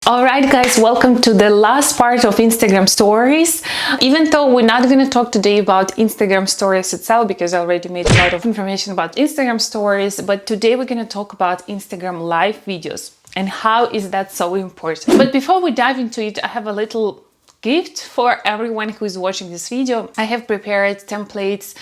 All right, guys, welcome to the last part of Instagram stories. Even though we're not going to talk today about Instagram stories itself, because I already made a lot of information about Instagram stories, but today we're going to talk about Instagram live videos and how is that so important. But before we dive into it, I have a little gift for everyone who is watching this video. I have prepared templates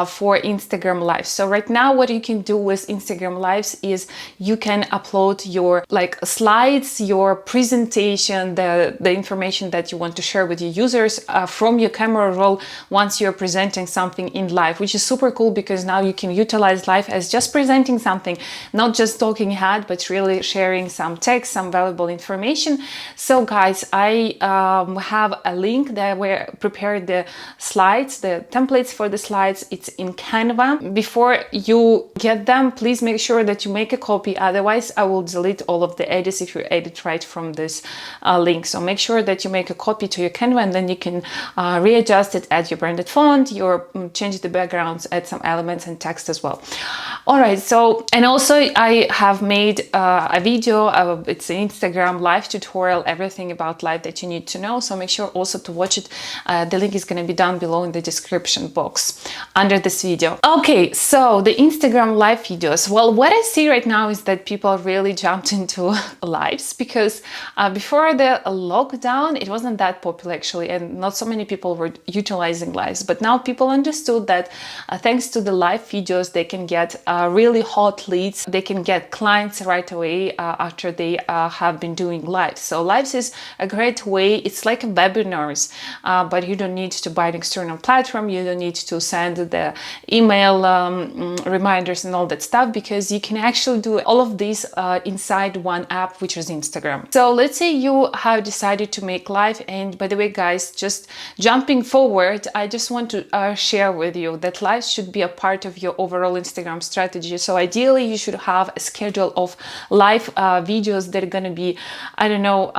for Instagram lives. So right now what you can do with Instagram lives is you can upload your slides, your presentation, the information that you want to share with your users from your camera roll once you're presenting something in live, which is super cool because now you can utilize live as just presenting something, not just talking head, but really sharing some text, some valuable information. So guys, I have a link that where prepared the slides, the templates for the slides. It's in Canva. Before you get them, please make sure that you make a copy. Otherwise, I will delete all of the edits if you edit right from this link. So make sure that you make a copy to your Canva, and then you can readjust it, add your branded font, change the backgrounds, add some elements and text as well. All right. So, and also I have made a video. It's an Instagram live tutorial, everything about live that you need to know. So make sure also to watch it. The link is going to be down below in the description box under this video. Okay, so the Instagram live videos. Well, what I see right now is that people really jumped into lives because before the lockdown, it wasn't that popular actually, and not so many people were utilizing lives. But now people understood that thanks to the live videos, they can get really hot leads. They can get clients right away after they have been doing lives. So lives is a great way. It's like a webinars, but you don't need to buy an external platform. You don't need to send the email reminders and all that stuff, because you can actually do all of this inside one app, which is Instagram. So let's say you have decided to make live, and by the way, guys, just jumping forward, I just want to share with you that live should be a part of your overall Instagram strategy. So ideally, you should have a schedule of live videos that are going to be, I don't know,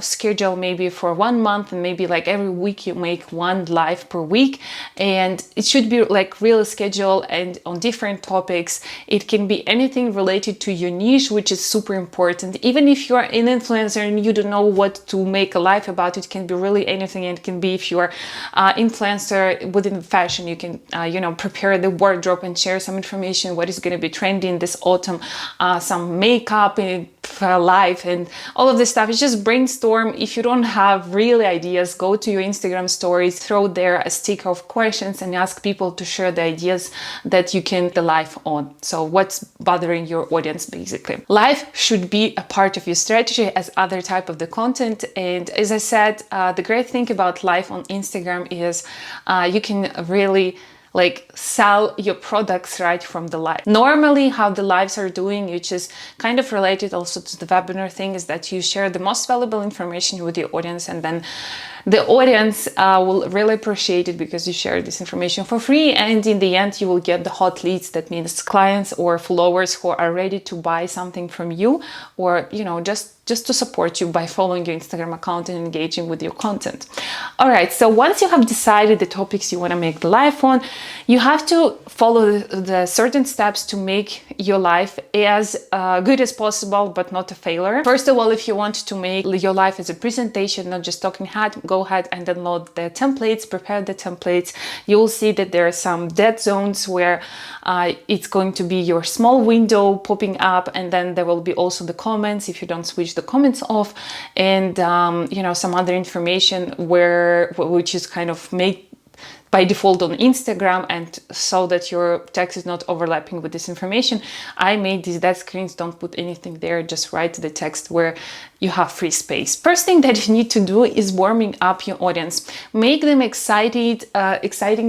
schedule maybe for 1 month, and maybe like every week you make one live per week, and it should be like real schedule and on different topics. It can be anything related to your niche, which is super important. Even if you're an influencer and you don't know what to make a live about, it can be really anything. It can be if you're influencer within fashion, you can prepare the wardrobe and share some information what is going to be trending this autumn, some makeup in live and all of this stuff. It's just brainstorm. If you don't have really ideas, go to your Instagram stories, throw there a sticker of questions and ask people to share the ideas that you can the live on. So what's bothering your audience basically. Live should be a part of your strategy as other type of the content. And as I said, the great thing about live on Instagram is you can really sell your products right from the live. Normally how the lives are doing, which is kind of related also to the webinar thing, is that you share the most valuable information with your audience, and then the audience will really appreciate it because you share this information for free, and in the end you will get the hot leads. That means clients or followers who are ready to buy something from you, or just to support you by following your Instagram account and engaging with your content. All right, so once you have decided the topics you want to make the live on, you have to follow the certain steps to make your live as good as possible, but not a failure. First of all, if you want to make your live as a presentation, not just talking head, go ahead and download the templates, prepare the templates. You will see that there are some dead zones where it's going to be your small window popping up, and then there will be also the comments if you don't switch the comments off, and some other information which is kind of made by default on Instagram, and so that your text is not overlapping with this information. I made these dead screens. Don't put anything there, just write the text where you have free space. First thing that you need to do is warming up your audience. Make them exciting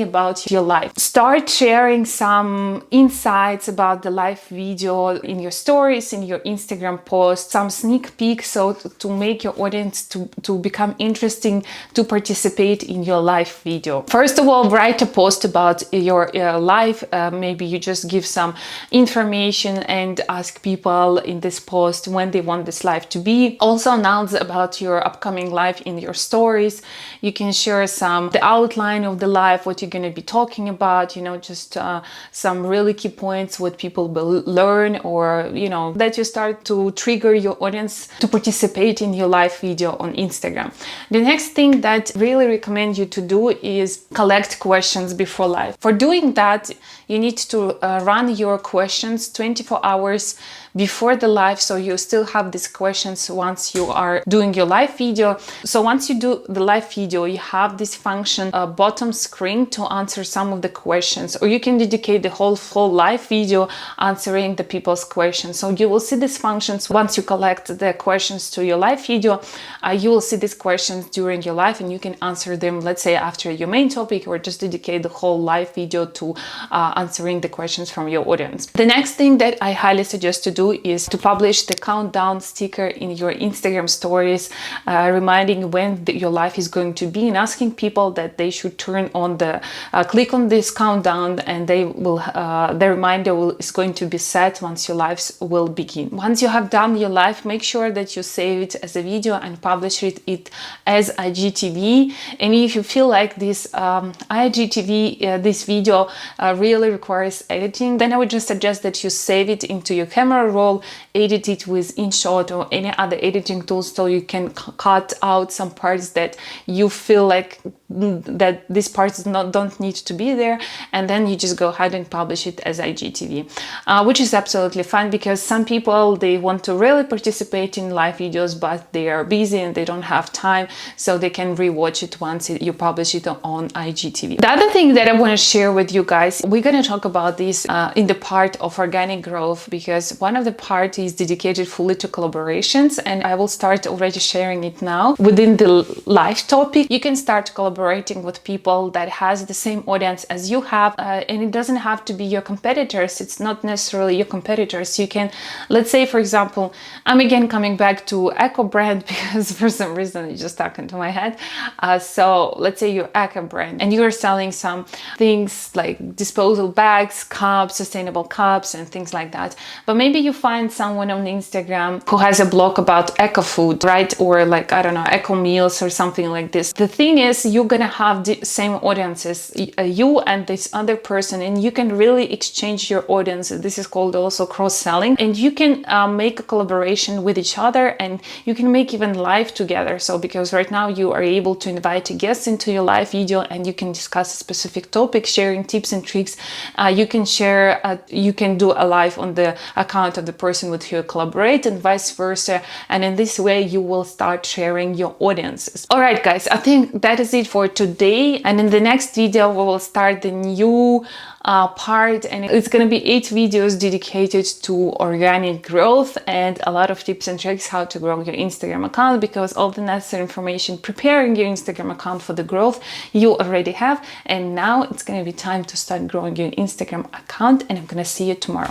about your life. Start sharing some insights about the live video in your stories, in your Instagram posts, some sneak peeks, so to make your audience to become interesting to participate in your live video. First of all, write a post about your live. Maybe you just give some information and ask people in this post when they want this live to be. also announce about your upcoming live in your stories. You can share the outline of the live, what you're going to be talking about, you know, just some really key points, what people will learn, or, you know, that you start to trigger your audience to participate in your live video on Instagram. The next thing that really recommend you to do is collect questions before live. For doing that, you need to run your questions 24 hours before the live, so you still have these questions once you are doing your live video. So once you do the live video, you have this function bottom screen to answer some of the questions, or you can dedicate the whole full live video answering the people's questions. So you will see these functions once you collect the questions to your live video. You will see these questions during your live, and you can answer them, let's say after your main topic, or just dedicate the whole live video to answering the questions from your audience. The next thing that I highly suggest to do is to publish the countdown sticker in your Instagram stories, reminding when your live is going to be, and asking people that they should turn on the click on this countdown, and they will the reminder is going to be set once your lives will begin. Once you have done your live, make sure that you save it as a video and publish it as IGTV. And if you feel like this IGTV, this video really requires editing, then I would just suggest that you save it into your camera roll, edit it with InShot or any other editing tools, so you can cut out some parts that you feel like that these parts don't need to be there, and then you just go ahead and publish it as IGTV, which is absolutely fine, because some people, they want to really participate in live videos, but they are busy and they don't have time, so they can rewatch it once you publish it on IGTV. The other thing that I want to share with you guys, we're going to talk about this in the part of organic growth, because one of the part is dedicated fully to collaborations, and I will start already sharing it now. Within the live topic, you can start collaborating with people that has the same audience as you have, and it doesn't have to be your competitors. It's not necessarily your competitors. You can, let's say, for example, I'm again coming back to Eco brand because for some reason it just stuck into my head. So let's say you're Eco brand and you're selling some things like disposable bags, cups, sustainable cups, and things like that. But maybe you find someone on Instagram who has a blog about eco food, right? Or like, I don't know, eco meals or something like this. The thing is, you're gonna have the same audiences, you and this other person, and you can really exchange your audience. This is called also cross-selling, and you can make a collaboration with each other, and you can make even live together. So because right now you are able to invite a guest into your live video, and you can discuss a specific topic, sharing tips and tricks. You can share, you can do a live on the account of the person with who you collaborate, and vice versa. And in this way, you will start sharing your audiences. All right, guys, I think that is it for today. And in the next video, we will start the new part, and it's going to be 8 videos dedicated to organic growth and a lot of tips and tricks how to grow your Instagram account, because all the necessary information preparing your Instagram account for the growth you already have, and now it's going to be time to start growing your Instagram account, and I'm going to see you tomorrow.